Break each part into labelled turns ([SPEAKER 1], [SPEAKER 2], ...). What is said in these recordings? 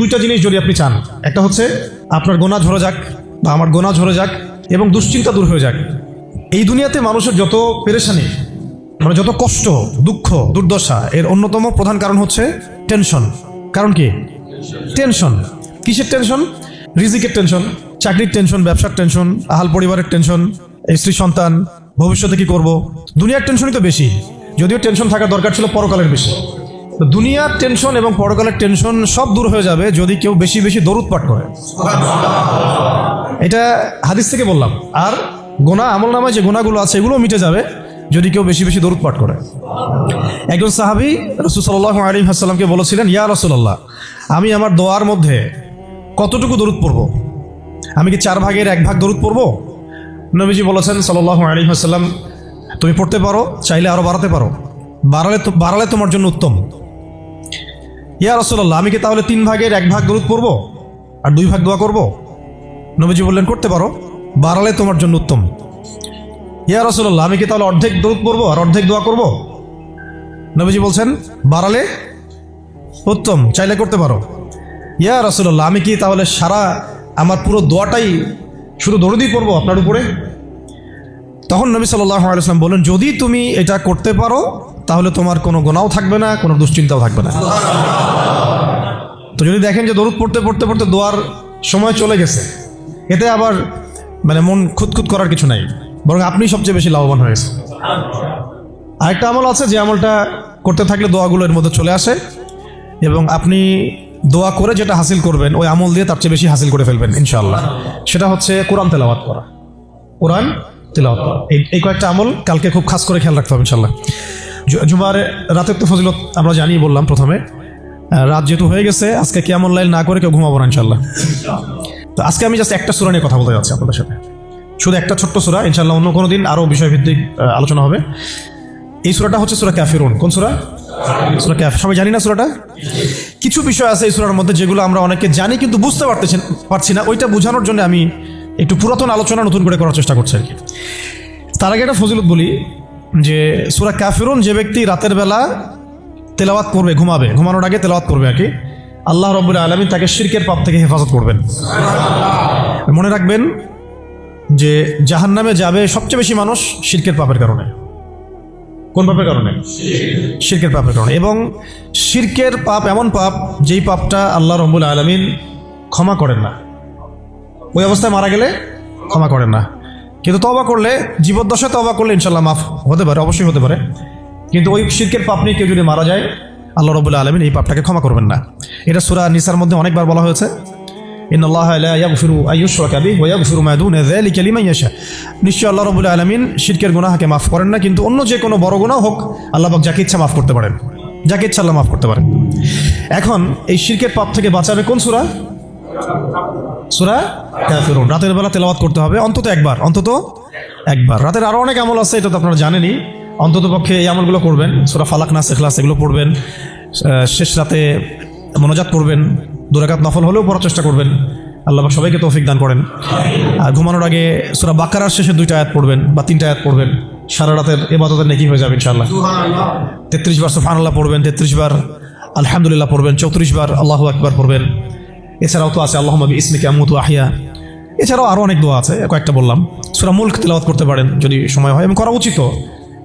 [SPEAKER 1] দুইটা জিনিস যদি আপনি চান, একটা হচ্ছে আপনার গোনা ঝরে যাক বা আমার গোনা ঝরে যাক এবং দুশ্চিন্তা দূর হয়ে যাক। এই দুনিয়াতে মানুষের যত পেরেশানি, মানে যত কষ্ট, দুঃখ, দুর্দশা, এর অন্যতম প্রধান কারণ হচ্ছে টেনশন। কারণ কি? টেনশন। কিসের টেনশন? রিজিকের টেনশন, চাকরির টেনশন, ব্যবসার টেনশন, আহাল পরিবারের টেনশন, স্ত্রী সন্তান, ভবিষ্যতে কি করব। দুনিয়ার টেনশনই তো বেশি, যদিও টেনশন থাকা দরকার ছিল পরকালের বেশি। তো দুনিয়ার টেনশন এবং পরকালের টেনশন সব দূর হয়ে যাবে যদি কেউ বেশি বেশি দরুদ পাঠ করে। এটা হাদিস থেকে বললাম। আর গোনা, আমল নামায় যে গোনাগুলো আছে এগুলো মিটে যাবে যদি কেউ বেশি বেশি দরুদ পাঠ করে। একজন সাহাবী রাসূল সাল্লাল্লাহু আলাইহি ওয়াসাল্লামকে বলেছিলেন, ইয়া রাসূলুল্লাহ, আমি আমার দোয়ার মধ্যে কতটুকু দরুদ পড়ব? আমি কি 4 ভাগের 1 ভাগ দরুদ পড়ব? নবীজি বলেছেন সাল্লাল্লাহু আলাইহি ওয়াসাল্লাম, তুমি পড়তে পারো, চাইলে আরো বাড়াতে পারো, বাড়ালে তোমার জন্য উত্তম। ইয়া রাসূলুল্লাহ, আমি কি তাহলে 3 ভাগের 1 ভাগ দরুদ পড়ব আর 2 ভাগ দোয়া করব? নবীজি বললেন, করতে পারো, বাড়ালে তোমার জন্য উত্তম। ইয়া রাসূলুল্লাহ, আমি কি তাহলে অর্ধেক দরুদ পড়ব আর অর্ধেক দোয়া করব? নবীজি বলছেন, বাড়ালে উত্তম, চাইলে করতে পারো। ইয়া রাসূলুল্লাহ, আমি কি তাহলে সারা আমার পুরো দোয়াটাই শুধু দরুদই পড়ব আপনার উপরে? তখন নবী সাল্লাল্লাহু আলাইহি ওয়াসাল্লাম বলেন, যদি তুমি এটা করতে পারো তাহলে তোমার কোনো গুনাহও থাকবে না, কোনো দুশ্চিন্তাও থাকবে না। তো যদি দেখেন যে দরুদ পড়তে পড়তে পড়তে দোয়ার সময় চলে গেছে, এতে আবার মানে মন খুঁতখুত করার কিছু নাই, বরং আপনি সবচেয়ে বেশি লাভবান হয়েছে। আরেকটা আমল আছে যে আমলটা করতে থাকলে দোয়াগুলো এর মধ্যে চলে আসে এবং আপনি দোয়া করে যেটা হাসিল করবেন ওই আমল দিয়ে তার চেয়ে বেশি হাসিল করে ফেলবেন ইনশাআল্লাহ। সেটা হচ্ছে কোরআন তেলাওয়াত করা। কোরআন তেলাওয়াত করা, এই কয়েকটা আমল কালকে খুব খাস করে খেয়াল রাখতে হবে ইনশাআল্লাহ। জুমার রাতের তো ফজিলত আমরা জানিয়ে বললাম প্রথমে। রাত যেহেতু হয়ে গেছে, আজকে কিয়ামুল লাইল না করে কেউ ঘুমাবো না ইনশাআল্লাহ। তো আজকে আমি জাস্ট একটা সূরা নিয়ে কথা বলতে যাচ্ছি আপনাদের সাথে, শুধু একটা ছোট্ট সূরা। ইনশাআল্লাহ অন্য কোনো দিন আরও বিষয়ভিত্তিক আলোচনা হবে। এই সূরাটা হচ্ছে সূরা কাফিরুন। কোন সূরা? সূরা কাফির। সবাই জানি না সূরাটা? কিছু বিষয় আছে এই সূরার মধ্যে যেগুলো আমরা অনেকে জানি কিন্তু বুঝতে পারছি না। ওইটা বোঝানোর জন্য আমি একটু পুরাতন আলোচনা নতুন করে করার চেষ্টা করছি আর কি। তার আগে একটা ফজিলত বলি যে সূরা কাফিরুন যে ব্যক্তি রাতের বেলা তেলাওয়াত করবে, ঘুমানোর আগে তেলাওয়াত করবে আর কি, আল্লাহ রাব্বুল আলামিন তাকে শিরকের পাপ থেকে হেফাজত করবেন। মনে রাখবেন যে জাহান্নামে যাবে সবচেয়ে বেশি মানুষ শিরকের পাপের কারণে। কোন পাপের কারণে? শিরকের পাপের কারণে। এবং শিরকের পাপ এমন পাপ যেই পাপটা আল্লাহ রাব্বুল আলামিন ক্ষমা করেন না, ওই অবস্থায় মারা গেলে ক্ষমা করেন না। কিন্তু তওবা করলে, জীবদ্দশায় তওবা করলে ইনশাআল্লাহ মাফ হতে পারে, অবশ্যই হতে পারে। কিন্তু ওই শিরকের পাপ নিয়ে কেউ যদি মারা যায় আল্লাহ রাব্বুল আলামিন এই পাপটাকে ক্ষমা করবেন না। এটা সূরা নিসার মধ্যে অনেকবার বলা হয়েছে, ইন্নাল্লাহা লা ইয়াগফিরু আইয়ুশরাকা বিহি ওয়া ইয়াগফিরু মা দুনা যালিকা লিমান ইয়াশা। নিশ্চয় আল্লাহ রাব্বুল আলামিন শিরকের গুনাহকে মাফ করেন না, কিন্তু অন্য যে কোনো বড় গুনাহ হোক আল্লাহ পাক যাকে ইচ্ছা মাফ করতে পারেন, যাকে ইচ্ছা আল্লাহ মাফ করতে পারেন। এখন এই শিরকের পাপ থেকে বাঁচাবে কোন সূরা? সূরা কাফিরুন। রাতের বেলা তেলাওয়াত করতে হবে অন্তত একবার। রাতের আরো অনেক আমল আছে, এটা তো আপনারা জানেনই। অন্তত পক্ষে এই আমলগুলো করবেন। সূরা ফালাক, নাস, ইখলাস এগুলো পড়বেন। শেষ রাতে মোনাজাত করবেন, 2 রাকাত নফল হলেও পড়ার চেষ্টা করবেন। আল্লাহ পাক সবাইকে তৌফিক দান করেন। আর ঘুমানোর আগে সূরা বাকারার শেষে 2টা আয়াত পড়বেন বা 3টা আয়াত পড়বেন। সারা রাতের ইবাদতের নেকি হয়ে যাবে ইনশাআল্লাহ। 33 বার সুবহানাল্লাহ পড়বেন, 33 বার আলহামদুলিল্লাহ পড়বেন, 34 বার আল্লাহু আকবার পড়বেন। এছাড়াও তো আছে আল্লাহুম্মা বিইসমিকা আমুতু আহইয়া। এছাড়াও আরও অনেক দোয়া আছে, কয়েকটা বললাম। সূরা মুলক তেলাওয়াত করতে পারেন যদি সময় হয়, এবং করা উচিত,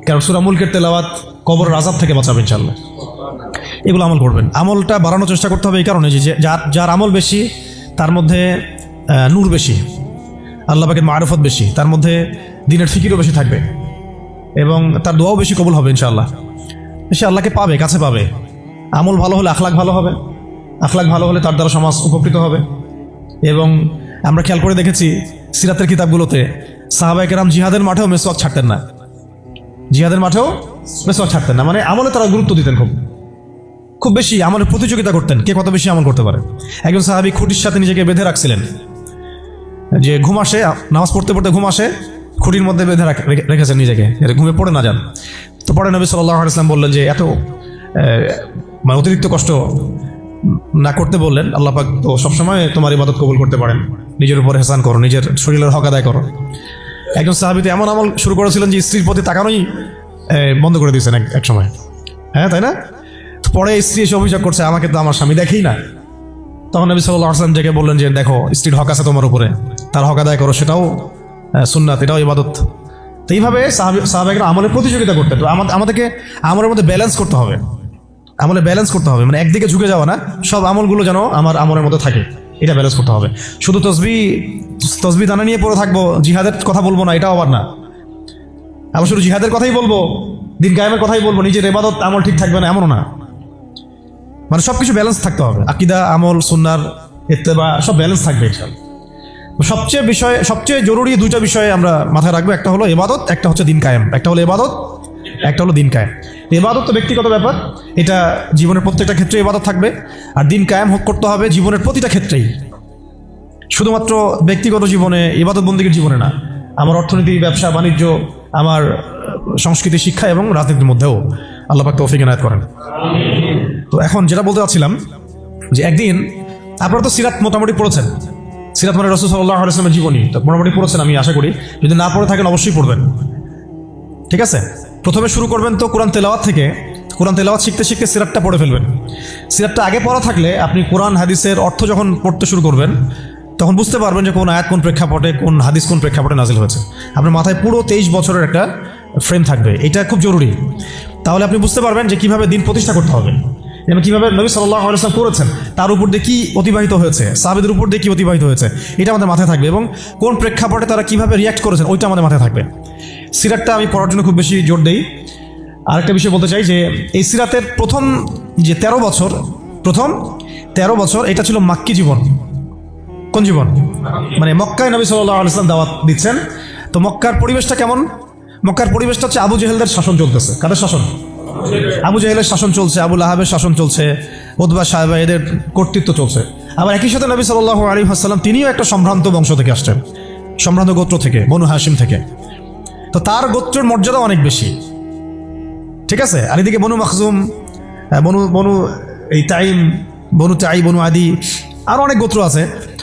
[SPEAKER 1] কারণ সূরা মুলকের তেলাওয়াত কবরের আযাব থেকে বাঁচাবে ইনশাআল্লাহ। এগুলো আমল করবেন। আমলটা বাড়ানোর চেষ্টা করতে হবে এই কারণে যে যার আমল বেশি তার মধ্যে নূর বেশি, আল্লাহ পাকের মারিফত বেশি, তার মধ্যে দ্বীনের ফিকিরও বেশি থাকবে এবং তার দোয়াও বেশি কবুল হবে ইনশাআল্লাহ। সে আল্লাহকে পাবে, কাছে পাবে। আমল ভালো হলে আখলাক ভালো হবে, আখলাক ভালো হলে তার দ্বারা সমাজ উপকৃত হবে। এবং আমরা খেয়াল করে দেখেছি সিরাতের কিতাবগুলোতে সাহাবায়ে কেরাম জিহাদের মাঠেও মেসওয়াক ছাড়তেন না, মানে আমলে তারা গুরুত্ব দিতেন, খুব বেশি আমলের প্রতিযোগিতা করতেন, কে কত বেশি আমল করতে পারে। একজন সাহাবী খুঁটির সাথে নিজেকে বেঁধে রাখছিলেন, যে ঘুম আসে, নামাজ পড়তে পড়তে ঘুম আসে, খুঁটির মধ্যে বেঁধে রেখেছেন নিজেকে, ঘুমে পড়ে না যান। তো পরে নবী সাল্লাল্লাহু আলাইহি ওয়াসাল্লাম বললেন যে এত মানে অতিরিক্ত কষ্ট না করতে বললেন। আল্লাহ পাক তো সবসময় তোমার ইবাদত কবুল করতে পারেন, নিজের উপর ইহসান করো, নিজের শরীরের হক আদায় করো। একজন সাহাবী তো এমন আমল শুরু করেছিলেন যে স্ত্রীর প্রতি তাকানোই বন্ধ করে দিয়েছেন এক সময়, হ্যাঁ তাই না? পরে স্ত্রী এসে অভিযোগ করছে, আমাকে তো আমার স্বামী দেখেই না, তখন নবী সাল্লাল্লাহু আলাইহি ওয়াসাল্লাম ডেকে বললেন যে দেখো স্ত্রীর হক আছে তোমার উপরে, তার হক আদায় করো, সেটাও সুন্নাত, এটাও ইবাদত। তো এইভাবে সাহাবায়েরা আমলের প্রতিযোগিতা করতে। তো আমাদেরকে আমলের মধ্যে ব্যালেন্স করতে হবে, আমলে ব্যালেন্স করতে হবে, মানে একদিকে ঝুঁকে যাওয়া না, সব আমলগুলো যেন আমার আমলের মধ্যে থাকে, এটা ব্যালেন্স করতে হবে। শুধু তসবি দানা নিয়ে পড়ে থাকবো, জিহাদের কথা বলবো না, এটাও আবার না। আবার শুধু জিহাদের কথাই বলবো, দিন কায়েমের কথাই বলবো, নিজের ইবাদত আমল ঠিক থাকবে না, এমনও না। মানে সবকিছু ব্যালেন্স থাকতে হবে, আকীদা, আমল, সুন্নাহর ইত্তেবা সব ব্যালেন্স থাকবে ইনশাআল্লাহ। সবচেয়ে জরুরি দুইটা বিষয়ে আমরা মাথায় রাখবো, একটা হলো ইবাদত, একটা হচ্ছে দিন কায়েম। একটা হলো ইবাদত, একটা হলো দিন কায়েম। ইবাদত তো ব্যক্তিগত ব্যাপার, এটা জীবনের প্রত্যেকটা ক্ষেত্রে ইবাদত থাকবে, আর দিন কায়েম করতে হবে জীবনের প্রতিটা ক্ষেত্রেই, শুধুমাত্র ব্যক্তিগত জীবনে, ইবাদত বন্দেগীর জীবনে না, আমার অর্থনীতি, ব্যবসা বাণিজ্য, আমার সংস্কৃতি, শিক্ষা এবং রাজনীতির মধ্যেও আল্লাহ পাক তৌফিক এনায়েত করেন। তো এখন যেটা বলতে চাচ্ছিলাম যে একদিন আপনারা তো সিরাত মোটামুটি পড়েছেন, সিরাত মানে রাসূল সাল্লাল্লাহু আলাইহি ওয়াসাল্লামের জীবনী তো মোটামুটি পড়েছেন আমি আশা করি। যদি না পড়ে থাকেন অবশ্যই পড়বেন, ঠিক আছে? প্রথমে শুরু করবেন তো কোরআন তেলাওয়াত থেকে। কোরআন তেলাওয়াত শিখতে শিখতে সিরাতটা পড়ে ফেলবেন। সিরাতটা আগে পড়া থাকলে আপনি কোরআন হাদিসের অর্থ যখন পড়তে শুরু করবেন তখন বুঝতে পারবেন যে কোন আয়াত কোন প্রেক্ষাপটে, কোন হাদিস কোন প্রেক্ষাপটে নাজিল হয়েছে। আপনার মাথায় পুরো 23 বছরের একটা ফ্রেম থাকবে, এটা খুব জরুরি। তাহলে আপনি বুঝতে পারবেন যে কিভাবে দিন প্রতিষ্ঠা করতে হবে, এবং কিভাবে নবী সাল্লাল্লাহু আলাইহি ওয়াসাল্লাম করেছেন, তার উপর দিয়ে কি অতিবাহিত হয়েছে, সাহাবীদের উপর দিয়ে কি অতিবাহিত হয়েছে, এটা আমাদের মাথায় থাকবে, এবং কোন প্রেক্ষাপটে তারা কিভাবে রিয়াক্ট করেছেন ওইটা আমাদের মাথায় থাকবে। সিরাতটা আমি পড়ার জন্য খুব বেশি জোর দেই। আরেকটা বিষয় বলতে চাই যে এই সিরাতের প্রথম যে 13 বছর এটা ছিল মাক্কি জীবন। কোন জীবন? মানে মক্কায় নবী সাল্লাল্লাহু আলাইহি ওয়াসাল্লাম দাওয়াত দিচ্ছেন। তো মক্কার পরিবেশটা কেমন? মক্কার পরিবেশটা হচ্ছে আবু জেহেলদের শাসন চলতেছে। কাদের শাসন? আবু জেহেলের শাসন চলছে, আবু লাহাবের শাসন চলছে, উতবা সাহেবা এদের কর্তৃত্ব চলছে। আবার একই সাথে নবী সাল্লাল্লাহু আলাইহি ওয়াসাল্লাম তিনিও একটা সম্ভ্রান্ত বংশ থেকে আসছেন, সম্ভ্রান্ত গোত্র থেকে, বনু হাশিম থেকে। তো তার গোত্রের মর্যাদা অনেক বেশি, ঠিক আছে? আর এদিকে বনু মাখজুম, বনু এই তাইম, বনু আদি, আরও অনেক গোত্র আছে।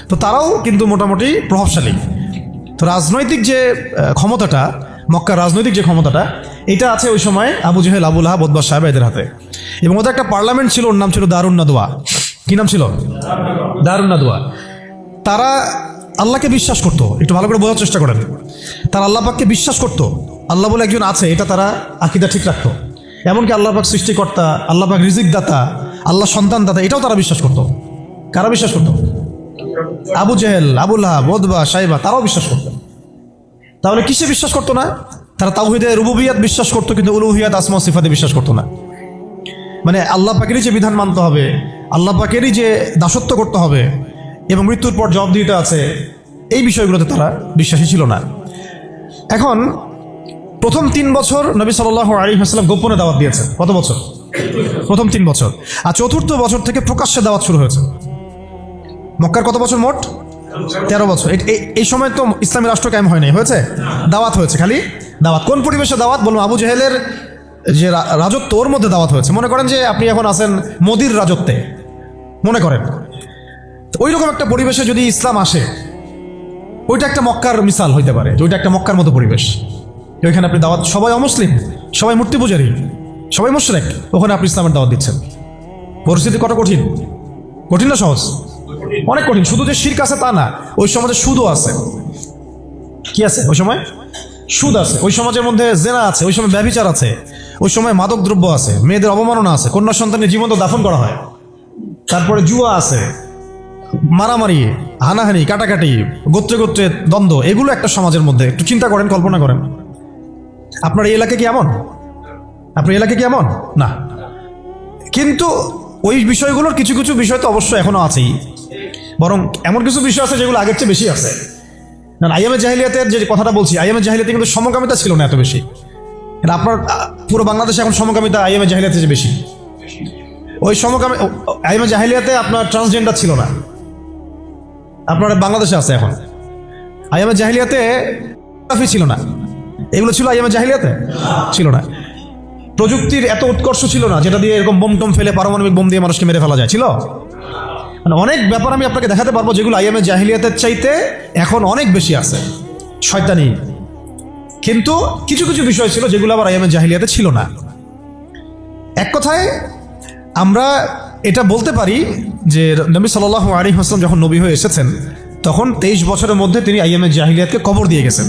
[SPEAKER 1] তো তারাও কিন্তু মোটামুটি প্রভাবশালী। তো রাজনৈতিক যে ক্ষমতাটা, মক্কার রাজনৈতিক যে ক্ষমতাটা, এটা আছে ওই সময় আবু জেহেল, আবু লাহাব, উতবা সাহেবা এদের হাতে। এবং ওদের একটা পার্লামেন্ট ছিল, ওর নাম ছিল দারুন নাদওয়া। কি নাম ছিল? দারুন নাদওয়া। তারা আল্লাহকে বিশ্বাস করত, একটু ভালো করে বোঝার চেষ্টা করেন। তারা আল্লাহ পাককে বিশ্বাস করত, আল্লাহ বলে একজন আছে, এটা তারা আকীদা ঠিক রাখতো। এমনকি আল্লাহ পাক সৃষ্টিকর্তা, আল্লাহ পাক রিজিক দাতা, আল্লাহ সন্তান দাতা, এটাও তারা বিশ্বাস করত। কারা বিশ্বাস করত? আবু জেহেল, আবু লাহাব, উতবা সাহেবা, তারাও বিশ্বাস করত। তাহলে কিসে বিশ্বাস করতো না? তারা তাওহীদে রুবুবিয়াত বিশ্বাস করতো, কিন্তু উলুহিয়াত, আসমা সিফাতে বিশ্বাস করতো না। মানে আল্লাহ পাকেরই যে বিধান মানতে হবে, আল্লাহ পাকেরই যে দাসত্ব করতে হবে এবং মৃত্যুর পর জবাবদিহিতা আছে, এই বিষয়গুলোতে তারা বিশ্বাসী ছিল না। এখন প্রথম 3 বছর নবী সাল্লাল্লাহু আলাইহি ওয়াসাল্লাম গোপনে দাওয়াত দিয়েছেন। কত বছর? প্রথম 3 বছর। আর চতুর্থ বছর থেকে প্রকাশ্যে দাওয়াত শুরু হয়েছে। মক্কার কত বছর মোট? 13 বছর। এই সময় তো ইসলামী রাষ্ট্র কায়েম হয় নাই, হয়েছে? দাওয়াত হয়েছে, খালি দাওয়াত। কোন পরিবেশে দাওয়াত? বলুন, আবু জেহেলের যে রাজত্ব, ওর মধ্যে দাওয়াত হয়েছে। মনে করেন যে আপনি এখন আছেন মোদির রাজত্বে, মনে করেন ওই রকম একটা পরিবেশে যদি ইসলাম আসে, ওইটা একটা মক্কার মিসাল হইতে পারে, যে ওইটা একটা মক্কার মতো পরিবেশ। ওইখানে আপনি দাওয়াত, সবাই অমুসলিম, সবাই মূর্তি পূজারী, সবাই মুশরিক, ওখানে আপনি ইসলামের দাওয়াত দিচ্ছেন। পরিস্থিতি কত কঠিন? কঠিন না সহজ? অনেক কঠিন। শুধু যে শিরক আছে তা না, ওই সমাজে সুদও আছে। কি আছে ওই সময়? সুদ আছে। ওই সমাজের মধ্যে জেনা আছে, ওই সময় ব্যভিচার আছে, ওই সময় মাদক দ্রব্য আছে, মেয়েদের অবমাননা আছে, কন্যা সন্তানের জীবন্ত দাফন করা হয়, তারপরে জুয়া আছে, মারামারি, হানাহানি, কাটাকাটি, গোত্রে গোত্রে দ্বন্দ্ব, এগুলো একটা সমাজের মধ্যে। একটু চিন্তা করেন, কল্পনা করেন। আপনার এই এলাকা কি এমন? আপনার এলাকা কি এমন? না। কিন্তু ওই বিষয়গুলোর কিছু কিছু বিষয় তো অবশ্যই এখনো আছেই, বরং এমন কিছু বিষয় আছে যেগুলো আগের চেয়ে বেশি আছে। না, আইয়ামে জাহিলিয়াতের যে কথাটা বলছি, আইয়ামে জাহিলিয়াতে কিন্তু সমকামিতা ছিল না এত বেশি। আপনার পুরো বাংলাদেশে এখন সমকামিতা আইয়ামে জাহিলিয়াতে যে বেশি। ওই আইয়ামে জাহিলিয়াতে আপনার ট্রান্সজেন্ডার ছিল না, আপনার বাংলাদেশে আছে এখন। আইয়ামে জাহিলিয়াতে ছিল না, এগুলো ছিল আইয়ামে জাহিলিয়াতে? ছিল না। প্রযুক্তির এত উৎকর্ষ ছিল না যেটা দিয়ে এরকম বোম টোম ফেলে, পারমাণবিক বোম দিয়ে মানুষকে মেরে ফেলা যায়, ছিল? মানে অনেক ব্যাপার আমি আপনাকে দেখাতে পারবো যেগুলো আইয়ামে জাহিলিয়াতের চাইতে এখন অনেক বেশি আছে, শয়তানি। কিন্তু কিছু কিছু বিষয় ছিল যেগুলো আবার আইয়ামে জাহিলিয়াতে ছিল না। এক কথায় আমরা এটা বলতে পারি যে নবী সাল্লাল্লাহু আলাইহি ওয়াসাল্লাম যখন নবী হয়ে এসেছেন তখন 23 বছরের মধ্যে তিনি আইয়ামে জাহিলিয়াতকে কবর দিয়ে গেছেন।